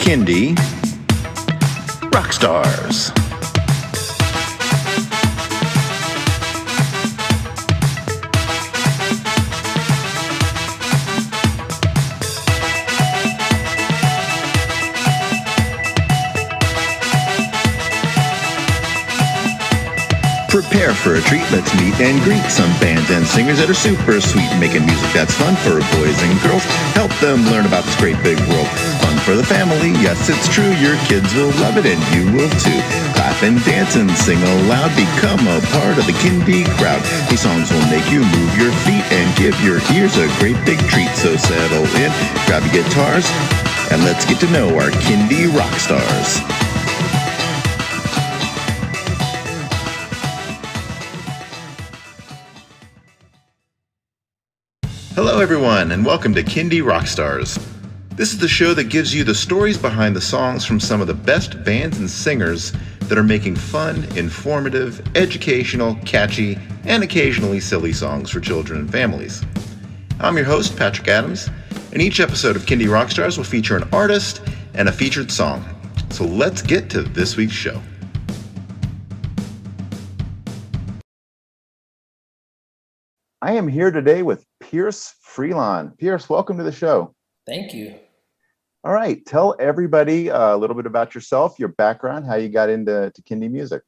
Kindy Rockstars. Prepare for a treat, let's meet and greet some bands and singers that are super sweet, making music that's fun for boys and girls. Help them learn about this great big world. Fun for the family, yes it's true, your kids will love it and you will too. Clap and dance and sing aloud, become a part of the Kindy crowd. These songs will make you move your feet and give your ears a great big treat. So settle in, grab your guitars, and let's get to know our Kindy Rockstars. Hello everyone, and welcome to Kindy Rockstars. This is the show that gives you the stories behind the songs from some of the best bands and singers that are making fun, informative, educational, catchy, and occasionally silly songs for children and families. I'm your host, Patrick Adams, and each episode of Kindy Rockstars will feature an artist and a featured song. So let's get to this week's show. I am here today with Pierce Freelon. Pierce, welcome to the show. Thank you. All right, tell everybody a little bit about yourself, your background, how you got into Kindy music.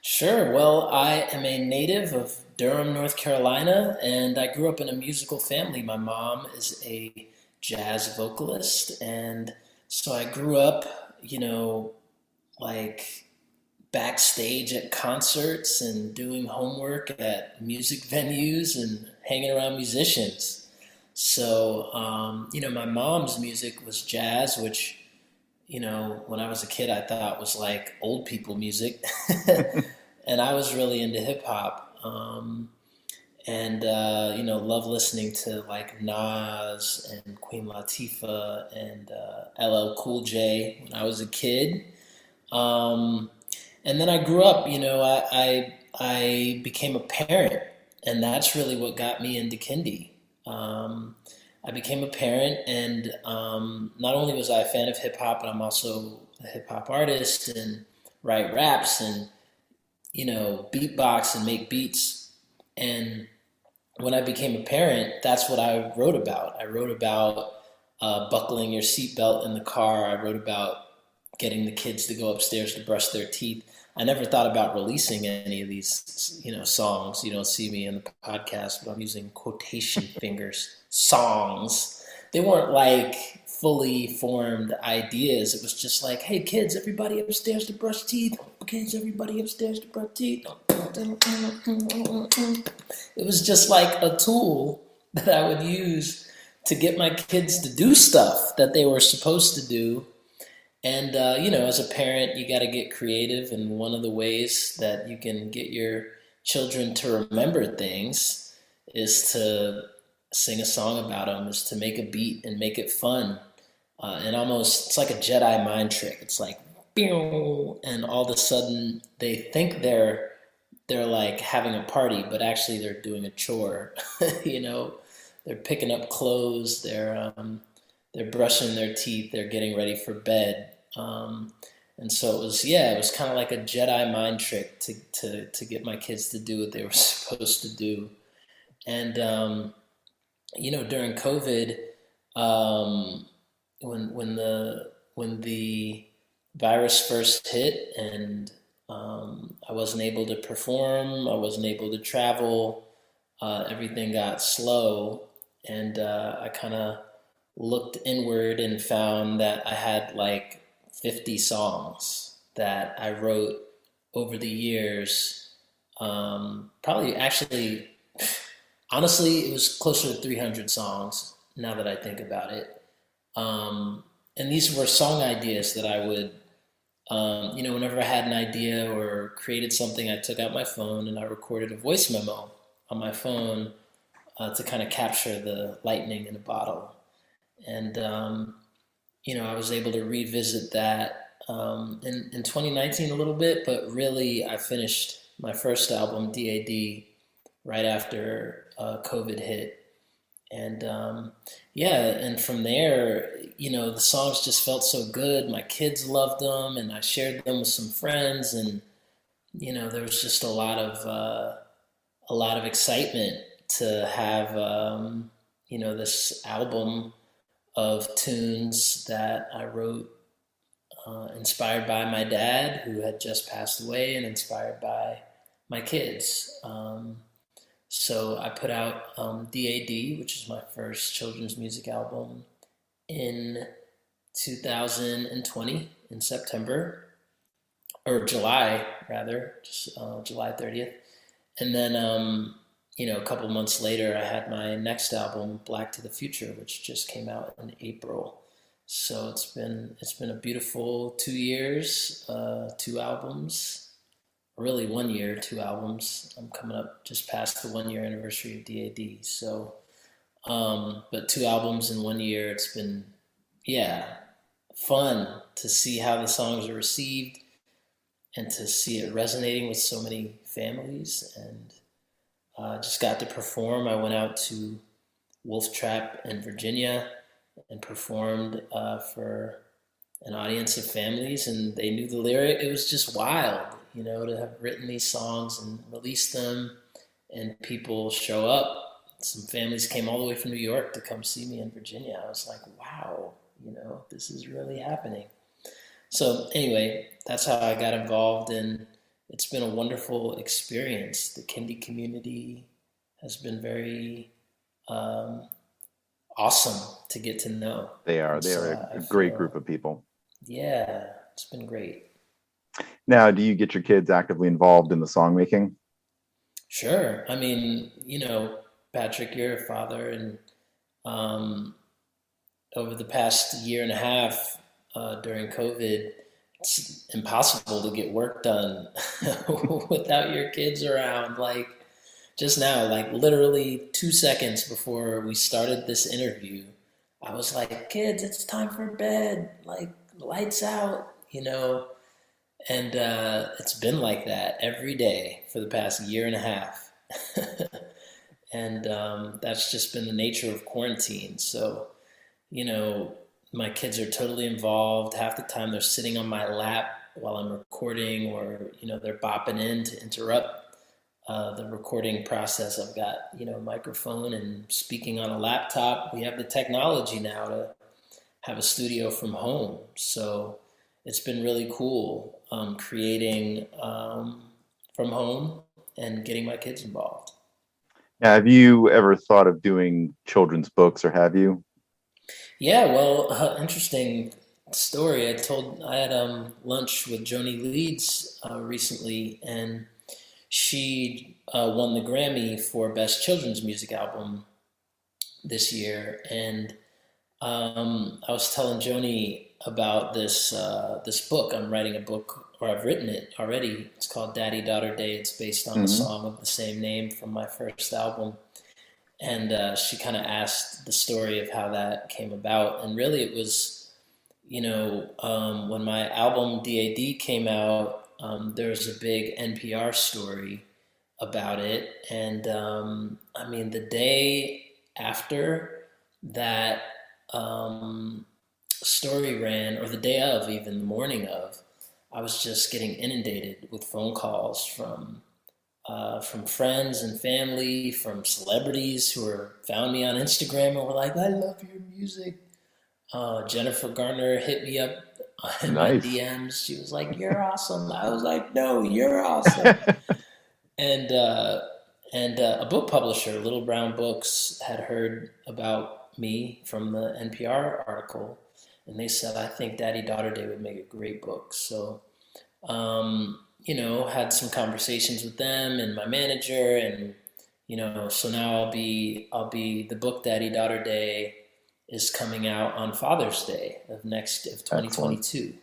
Sure. Well, I am a native of Durham, North Carolina, and I grew up in a musical family. My mom is a jazz vocalist, and so I grew up, like backstage at concerts and doing homework at music venues and hanging around musicians. So, my mom's music was jazz, which, when I was a kid, I thought was like old people music. And I was really into hip hop. Love listening to like Nas and Queen Latifah and LL Cool J when I was a kid. And then I grew up, I became a parent, and that's really what got me into Kindy. I became a parent, and not only was I a fan of hip hop, but I'm also a hip hop artist and write raps and, beatbox and make beats. And when I became a parent, that's what I wrote about. I wrote about buckling your seatbelt in the car. I wrote about getting the kids to go upstairs to brush their teeth. I never thought about releasing any of these, songs. You don't see me in the podcast, but I'm using quotation fingers. Songs. They weren't like fully formed ideas. It was just like, hey, kids, everybody upstairs to brush teeth. Kids, everybody upstairs to brush teeth. It was just like a tool that I would use to get my kids to do stuff that they were supposed to do. And, as a parent, you got to get creative. And one of the ways that you can get your children to remember things is to sing a song about them, is to make a beat and make it fun. And almost, it's like a Jedi mind trick. It's like, and all of a sudden they think they're like having a party, but actually they're doing a chore. They're picking up clothes, they're brushing their teeth, they're getting ready for bed. And so it was kind of like a Jedi mind trick to get my kids to do what they were supposed to do. And, during COVID, when the virus first hit and I wasn't able to perform, I wasn't able to travel, everything got slow, and I kind of looked inward and found that I had like 50 songs that I wrote over the years. Probably actually, honestly, it was closer to 300 songs now that I think about it. And these were song ideas that I would, whenever I had an idea or created something, I took out my phone and I recorded a voice memo on my phone to kind of capture the lightning in a bottle. And, I was able to revisit that in 2019 a little bit, but really I finished my first album, DAD, right after COVID hit. And yeah, and from there, the songs just felt so good. My kids loved them, and I shared them with some friends, and there was just a lot of excitement to have this album of tunes that I wrote, inspired by my dad, who had just passed away, and inspired by my kids. So I put out DAD, which is my first children's music album, in 2020 in September, or July rather, just July 30th. And then, a couple months later, I had my next album, Black to the Future, which just came out in April. So it's been a beautiful 2 years, two albums, really 1 year, two albums. I'm coming up just past the 1 year anniversary of DAD. So, but two albums in 1 year. It's been, yeah, fun to see how the songs are received and to see it resonating with so many families. And just got to perform. I went out to Wolf Trap in Virginia and performed for an audience of families, and they knew the lyric. It was just wild, to have written these songs and released them, and people show up. Some families came all the way from New York to come see me in Virginia. I was like, wow, this is really happening. So anyway, that's how I got involved, and it's been a wonderful experience. The Kindie community has been very awesome to get to know. They are. And They so are I a great group feel, of people. yeah, it's been great. Now, do you get your kids actively involved in the song making? Sure. I mean, Patrick, you're a father, and um, over the past year and a half during COVID, it's impossible to get work done without your kids around. Like just now, like literally 2 seconds before we started this interview, I was like, kids, it's time for bed. Like, lights out. And it's been like that every day for the past year and a half. And that's just been the nature of quarantine. So, you know, my kids are totally involved. Half the time they're sitting on my lap while I'm recording, or, they're bopping in to interrupt the recording process. I've got, a microphone and speaking on a laptop. We have the technology now to have a studio from home. So it's been really cool creating from home and getting my kids involved. Now, have you ever thought of doing children's books, or have you? Yeah, well, interesting story. I had lunch with Joni Leeds recently, and she won the Grammy for Best Children's Music Album this year. And I was telling Joni about this book. I'm writing a book, or I've written it already. It's called Daddy Daughter Day. It's based on the Hmm. song of the same name from my first album. And she kind of asked the story of how that came about. And really, it was, when my album DAD came out, there was a big NPR story about it. And I mean, the day after that story ran, or the day of, even the morning of, I was just getting inundated with phone calls from friends and family, from celebrities who found me on Instagram and were like, "I love your music." Jennifer Garner hit me up in my Nice. DMs. She was like, "You're awesome." I was like, "No, you're awesome." And a book publisher, Little Brown Books, had heard about me from the NPR article, and they said, "I think Daddy Daughter Day would make a great book." So had some conversations with them and my manager, and so now I'll be the book Daddy Daughter Day is coming out on Father's Day of Excellent. 2022.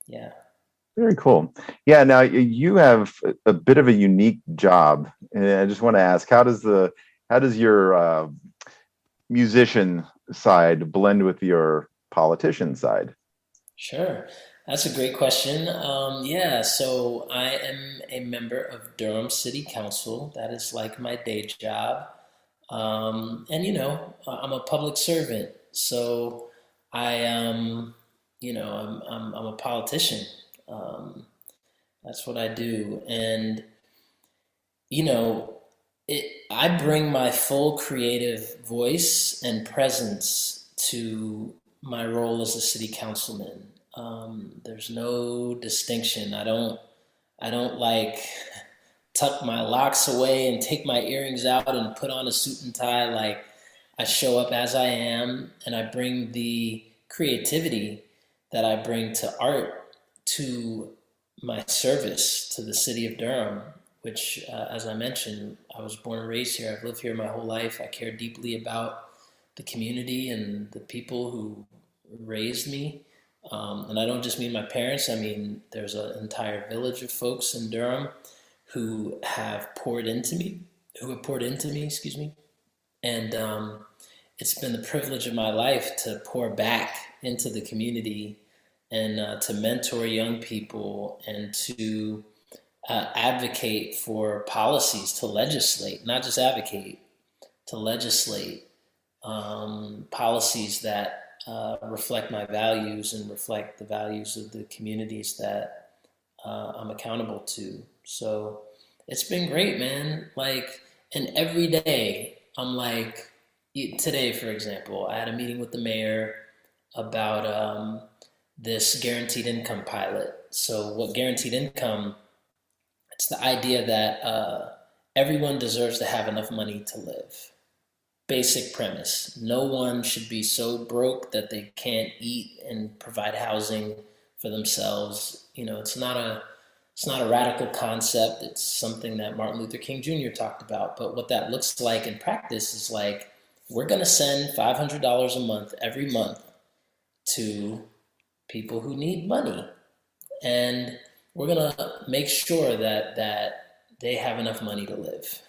Yeah. Very cool. Yeah. Now you have a bit of a unique job, and I just want to ask, how does your musician side blend with your politician side? Sure. That's a great question. Yeah, so I am a member of Durham City Council. That is like my day job. And I'm a public servant, so I'm a politician. Um, that's what I do, and you know, I bring my full creative voice and presence to my role as a city councilman. There's no distinction. I don't like tuck my locks away and take my earrings out and put on a suit and tie. Like, I show up as I am, and I bring the creativity that I bring to art to my service to the city of Durham, which, as I mentioned, I was born and raised here. I've lived here my whole life. I care deeply about the community and the people who raised me. And I don't just mean my parents. I mean, there's an entire village of folks in Durham who have poured into me, excuse me. And it's been the privilege of my life to pour back into the community and to mentor young people and to advocate for policies, to legislate, not just advocate, to legislate policies that reflect my values and reflect the values of the communities that I'm accountable to. So it's been great, man. Like, and every day I'm like, today, for example, I had a meeting with the mayor about this guaranteed income pilot. So what guaranteed income, it's the idea that everyone deserves to have enough money to live. Basic premise. No one should be so broke that they can't eat and provide housing for themselves. It's not a radical concept. It's something that Martin Luther King Jr. talked about. But what that looks like in practice is like, we're going to send $500 a month every month to people who need money. And we're going to make sure that they have enough money to live.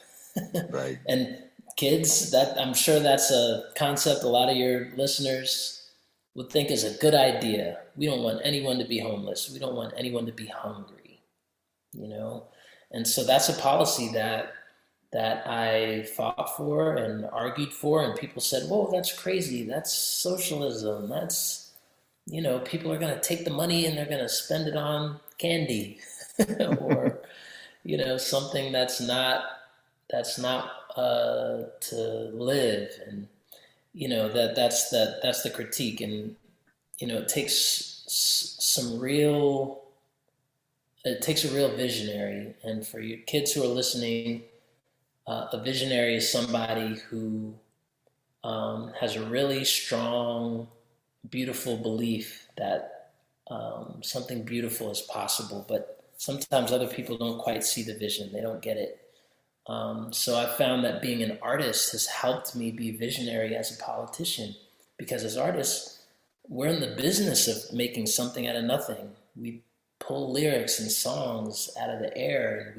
Right. And kids, that I'm sure that's a concept a lot of your listeners would think is a good idea. We don't want anyone to be homeless. We don't want anyone to be hungry, And so that's a policy that I fought for and argued for, and people said, "Whoa, that's crazy. That's socialism. That's, people are going to take the money and they're going to spend it on candy or, something that's not to live." And that's the critique. And it takes a real visionary. And for your kids who are listening, a visionary is somebody who has a really strong, beautiful belief that something beautiful is possible, but sometimes other people don't quite see the vision. They don't get it. So I found that being an artist has helped me be visionary as a politician, because as artists, we're in the business of making something out of nothing. We pull lyrics and songs out of the air,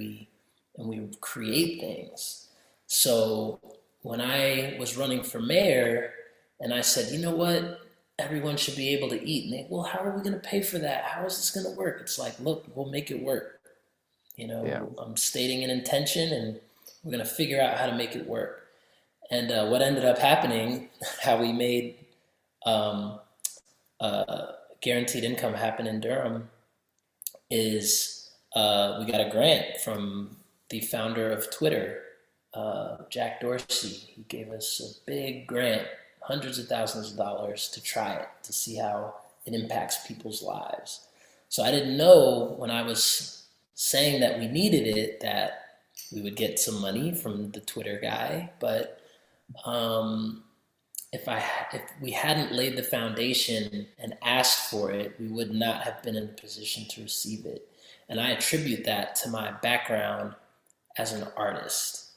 and we create things. So when I was running for mayor and I said, you know what, everyone should be able to eat. And they, well, how are we going to pay for that? How is this going to work? It's like, look, we'll make it work. I'm stating an intention, and we're going to figure out how to make it work. And what ended up happening, how we made guaranteed income happen in Durham, is we got a grant from the founder of Twitter, Jack Dorsey. He gave us a big grant, hundreds of thousands of dollars, to try it, to see how it impacts people's lives. So I didn't know when I was saying that we needed it that we would get some money from the Twitter guy, but if we hadn't laid the foundation and asked for it, we would not have been in a position to receive it. And I attribute that to my background as an artist.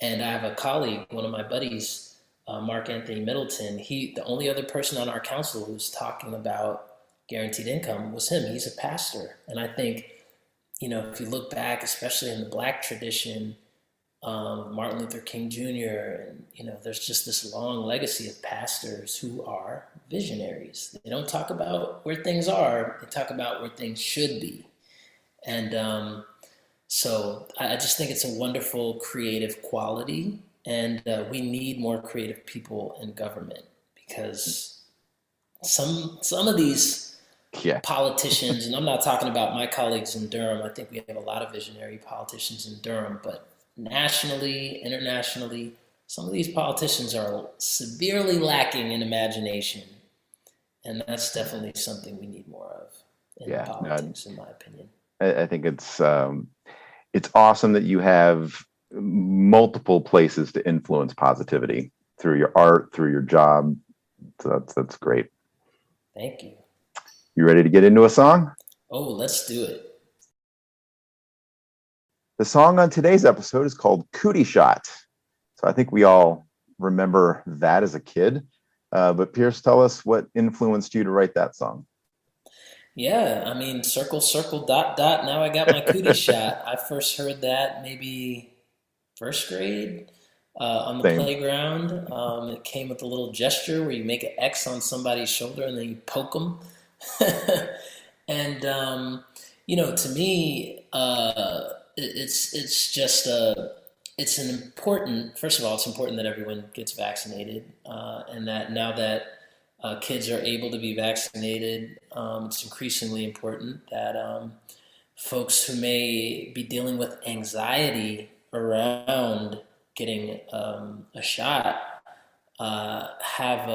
And I have a colleague, one of my buddies, Mark Anthony Middleton. The only other person on our council who's talking about guaranteed income was him. He's a pastor. And I think, if you look back, especially in the Black tradition, Martin Luther King Jr., and there's just this long legacy of pastors who are visionaries. They don't talk about where things are, they talk about where things should be. And so I just think it's a wonderful creative quality And we need more creative people in government, because some of these politicians, and I'm not talking about my colleagues in Durham. I think we have a lot of visionary politicians in Durham, but nationally, internationally, some of these politicians are severely lacking in imagination. And that's definitely something we need more of in politics, in my opinion. I think it's awesome that you have multiple places to influence positivity through your art, through your job. So that's great. Thank you. You ready to get into a song? Oh, let's do it. The song on today's episode is called Cootie Shot. So I think we all remember that as a kid. But Pierce, tell us what influenced you to write that song. Yeah, I mean, circle, circle, dot, dot. Now I got my cootie shot. I first heard that maybe first grade on the playground. It came with a little gesture where you make an X on somebody's shoulder and then you poke them. And, to me, it's just it's an important, first of all, it's important that everyone gets vaccinated, and that now that kids are able to be vaccinated, it's increasingly important that folks who may be dealing with anxiety around getting a shot have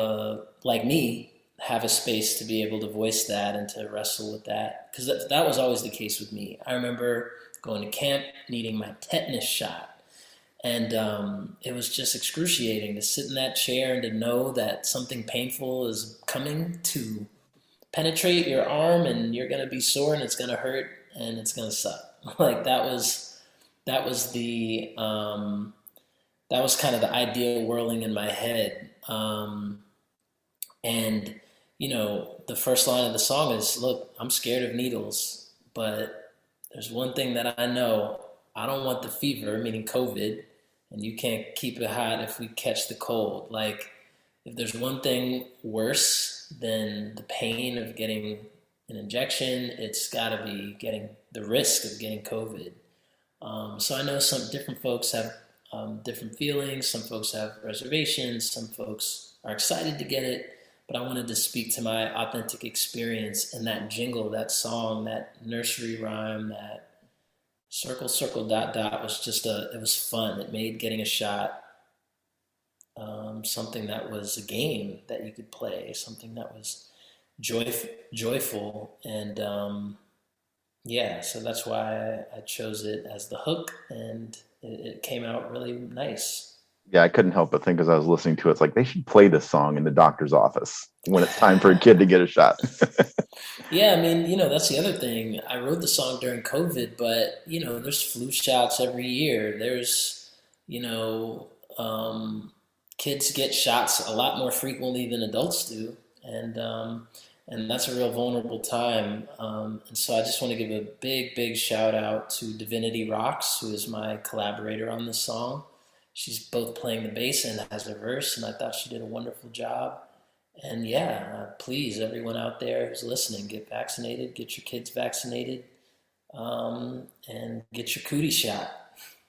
a space to be able to voice that and to wrestle with that. Because that was always the case with me. I remember going to camp, needing my tetanus shot. And it was just excruciating to sit in that chair and to know that something painful is coming to penetrate your arm, and you're going to be sore and it's going to hurt and it's going to suck. Like that was kind of the idea whirling in my head. And the first line of the song is, look, I'm scared of needles, but there's one thing that I know. I don't want the fever, meaning COVID, and you can't keep it hot if we catch the cold. Like, if there's one thing worse than the pain of getting an injection, it's got to be the risk of getting COVID. So I know some different folks have different feelings. Some folks have reservations. Some folks are excited to get it. But I wanted to speak to my authentic experience, and that jingle, that song, that nursery rhyme, that circle, circle, dot, dot was it was fun. It made getting a shot something that was a game that you could play, something that was joyful. And so that's why I chose it as the hook, and it came out really nice. Yeah, I couldn't help but think as I was listening to it, it's like they should play this song in the doctor's office when it's time for a kid to get a shot. Yeah, I mean, that's the other thing. I wrote the song during COVID, but, there's flu shots every year. There's, kids get shots a lot more frequently than adults do. And that's a real vulnerable time. And so I just want to give a big, big shout out to Divinity Roxx, who is my collaborator on this song. She's both playing the bass and has a verse, and I thought she did a wonderful job. And please, everyone out there who's listening, get vaccinated, get your kids vaccinated, and get your cootie shot.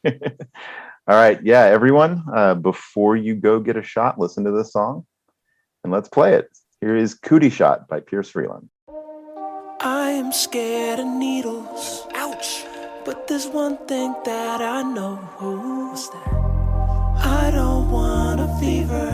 All right. Yeah, everyone, before you go get a shot, listen to this song and let's play it. Here is Cootie Shot by Pierce Freelon. I am scared of needles. Ouch. But there's one thing that I know. What's that? I don't want a fever.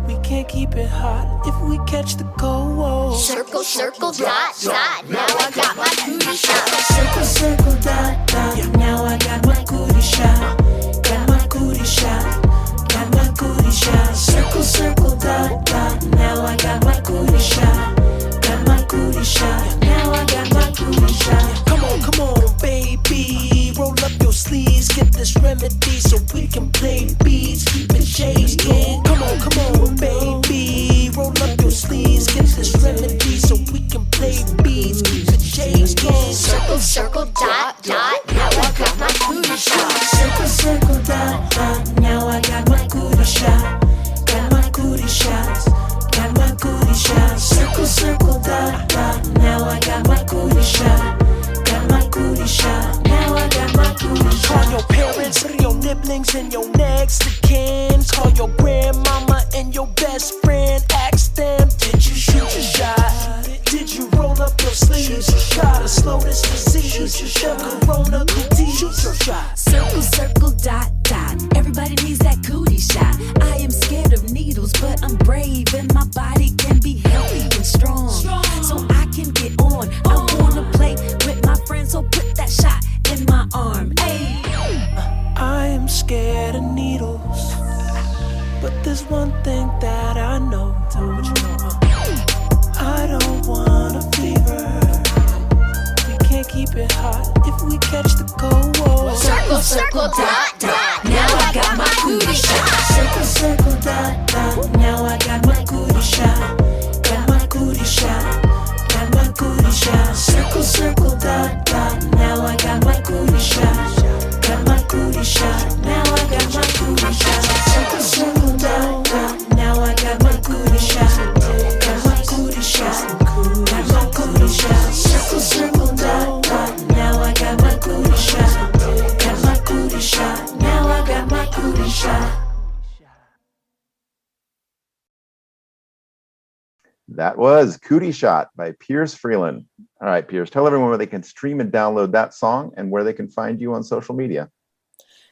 We can't keep it hot if we catch the cold. Circle, circle, dot, dot. Now I got my cootie shot. Circle, circle, dot, dot. Now I got my cootie shot. Got my cootie shot. Got my cootie shot. Circle, circle, dot, dot. Now I got my cootie shot. Got my cootie shot. Now I got my cootie shot. Come on, baby. Roll up your sleeves, get this remedy so we can play beats, keep it shaking. Come on, baby. Roll up your sleeves, get this remedy so we can play beats, keep it shaking. Circle, circle, dot, dot. Now I got my cootie shot. Circle, circle, dot, dot. Now I got my cootie shot. Got my Shoot your shot, Corona Cootie. Shoot your shot. Circle, circle, dot, dot. Everybody needs that cootie shot. I am scared of needles, but I'm brave, and my body can be healthy and strong. So I can get on. I wanna play with my friends, so put that shot in my arm. Hey. I am scared of needles, but there's one thing that I know. Tell me what you know. I don't want a fever. We can't keep it hot if we catch the cold. Circle, circle, dot, dot. Now I got my cootie shot. Circle, circle, dot, dot. Now I got my cootie shot. Got my cootie shot. Got my cootie shot. Circle, circle, dot, dot. Now I got my cootie shot. Got my cootie shot. Now I got my cootie shot. Circle, circle, dot, dot. Now I got my cootie shot. Got my cootie shot. Got my cootie shot. Circle, circle, dot, dot. Now I got my cootie shot. Got my cootie shot. Now I got my cootie shot. That was Cootie Shot by Pierce Freelon. All right, Pierce, tell everyone where they can stream and download that song and where they can find you on social media.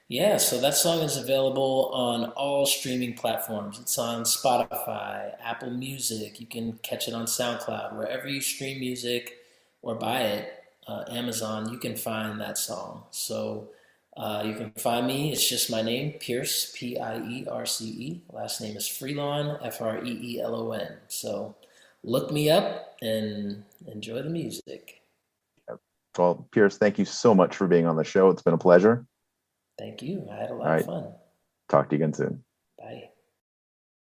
Yeah, so that song is available on all streaming platforms. It's on Spotify, Apple Music. You can catch it on SoundCloud. Wherever you stream music or buy it, Amazon, you can find that song. So you can find me. It's just my name, Pierce, Pierce. Last name is Freelon, Freelon. So look me up and enjoy the music. Well, Pierce, thank you so much for being on the show. It's been a pleasure. Thank you. I had a lot of fun. Talk to you again soon.